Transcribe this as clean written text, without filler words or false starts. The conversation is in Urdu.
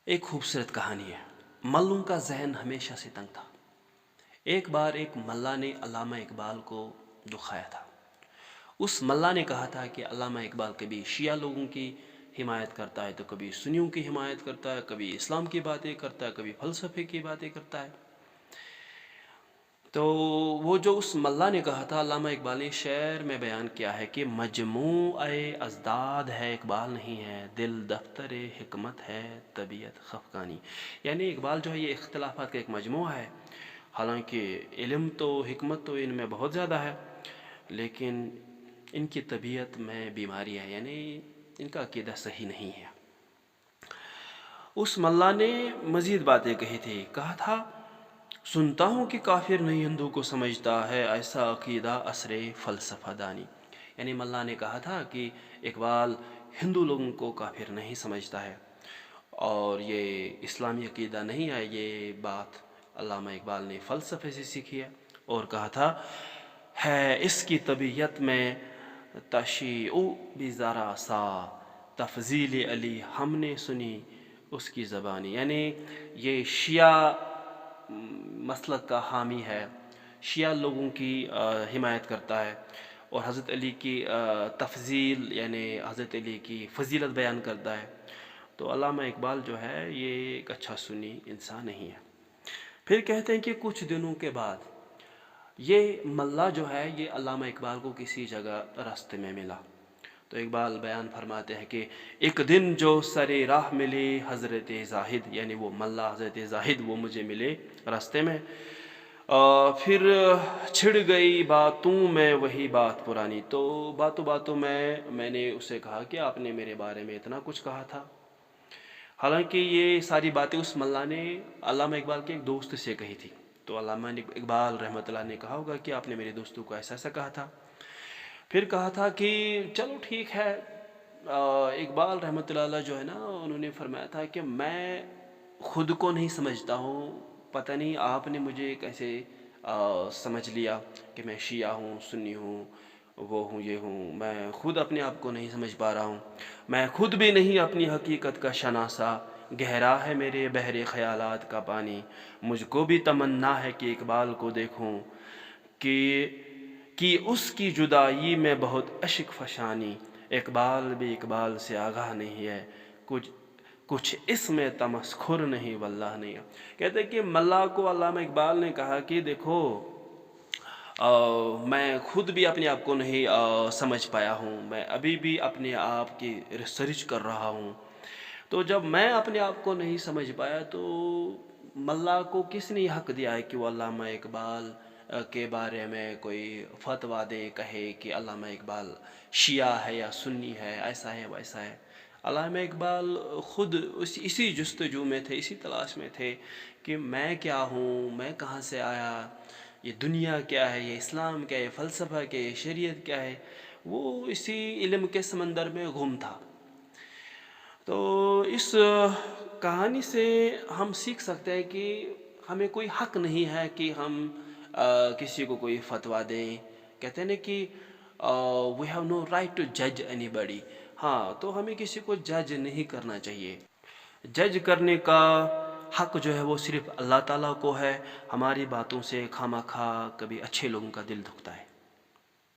ایک خوبصورت کہانی ہے۔ ملوں کا ذہن ہمیشہ سے تنگ تھا۔ ایک بار ایک ملا نے علامہ اقبال کو دکھایا تھا۔ اس ملا نے کہا تھا کہ علامہ اقبال کبھی شیعہ لوگوں کی حمایت کرتا ہے تو کبھی سنیوں کی حمایت کرتا ہے، کبھی اسلام کی باتیں کرتا ہے، کبھی فلسفے کی باتیں کرتا ہے۔ تو وہ جو اس ملا نے کہا تھا، علامہ اقبال نے شعر میں بیان کیا ہے کہ مجموع ازداد ہے اقبال نہیں ہے، دل دفتر حکمت ہے طبیعت خفقانی۔ یعنی اقبال جو ہے یہ اختلافات کا ایک مجموعہ ہے، حالانکہ علم تو حکمت تو ان میں بہت زیادہ ہے، لیکن ان کی طبیعت میں بیماری ہے، یعنی ان کا عقیدہ صحیح نہیں ہے۔ اس ملا نے مزید باتیں کہی تھی، کہا تھا سنتا ہوں کہ کافر نہیں ہندو کو سمجھتا ہے، ایسا عقیدہ عصر فلسفہ دانی۔ یعنی ملا نے کہا تھا کہ اقبال ہندو لوگوں کو کافر نہیں سمجھتا ہے اور یہ اسلامی عقیدہ نہیں ہے، یہ بات علامہ اقبال نے فلسفے سے سیکھی ہے۔ اور کہا تھا ہے اس کی طبیعت میں تشیع بھی ذرا سا، تفضیل علی ہم نے سنی اس کی زبانی۔ یعنی یہ شیعہ مسلک کا حامی ہے، شیعہ لوگوں کی حمایت کرتا ہے اور حضرت علی کی تفضیل یعنی حضرت علی کی فضیلت بیان کرتا ہے۔ تو علامہ اقبال جو ہے یہ ایک اچھا سنی انسان نہیں ہے۔ پھر کہتے ہیں کہ کچھ دنوں کے بعد یہ ملا جو ہے یہ علامہ اقبال کو کسی جگہ راستے میں ملا۔ تو اقبال بیان فرماتے ہیں کہ ایک دن جو سرے راہ ملے حضرت زاہد، یعنی وہ ملا حضرت زاہد وہ مجھے ملے راستے میں، پھر چھڑ گئی باتوں میں وہی بات پرانی۔ تو باتوں میں نے اسے کہا کہ آپ نے میرے بارے میں اتنا کچھ کہا تھا، حالانکہ یہ ساری باتیں اس ملا نے علامہ اقبال کے ایک دوست سے کہی تھی۔ تو علامہ اقبال رحمۃ اللہ نے کہا ہوگا کہ آپ نے میرے دوستوں کو ایسا ایسا کہا تھا۔ پھر کہا تھا کہ چلو ٹھیک ہے۔ اقبال رحمۃ اللہ علیہ جو ہے نا انہوں نے فرمایا تھا کہ میں خود کو نہیں سمجھتا ہوں، پتہ نہیں آپ نے مجھے کیسے سمجھ لیا کہ میں شیعہ ہوں، سنی ہوں، وہ ہوں، یہ ہوں۔ میں خود اپنے آپ کو نہیں سمجھ پا رہا ہوں، میں خود بھی نہیں اپنی حقیقت کا شناسا، گہرا ہے میرے بحر خیالات کا پانی۔ مجھ کو بھی تمنا ہے کہ اقبال کو دیکھوں کہ اس کی جدائی میں بہت اشک فشانی، اقبال بھی اقبال سے آگاہ نہیں ہے، کچھ اس میں تمسخر نہیں واللہ نہیں۔ کہتے ہیں کہ ملا کو علامہ اقبال نے کہا کہ دیکھو میں خود بھی اپنے آپ کو نہیں سمجھ پایا ہوں، میں ابھی بھی اپنے آپ کی ریسرچ کر رہا ہوں۔ تو جب میں اپنے آپ کو نہیں سمجھ پایا تو ملا کو کس نے حق دیا ہے کہ وہ علامہ اقبال کے بارے میں کوئی فتویٰ دے، کہے کہ علامہ اقبال شیعہ ہے یا سنی ہے، ایسا ہے ویسا ہے۔ علامہ اقبال خود اسی جستجو میں تھے، اسی تلاش میں تھے کہ میں کیا ہوں، میں کہاں سے آیا، یہ دنیا کیا ہے، یہ اسلام کیا ہے، یہ فلسفہ کیا ہے، یہ شریعت کیا ہے۔ وہ اسی علم کے سمندر میں گم تھا۔ تو اس کہانی سے ہم سیکھ سکتے ہیں کہ ہمیں کوئی حق نہیں ہے کہ ہم کسی کو کوئی فتویٰ دیں۔ کہتے ہیں نا کہ we have no right to جج اینی باڈی۔ ہاں، تو ہمیں کسی کو جج نہیں کرنا چاہیے۔ جج کرنے کا حق جو ہے وہ صرف اللہ تعالیٰ کو ہے۔ ہماری باتوں سے خواہ مخواہ کبھی اچھے لوگوں کا دل دکھتا ہے۔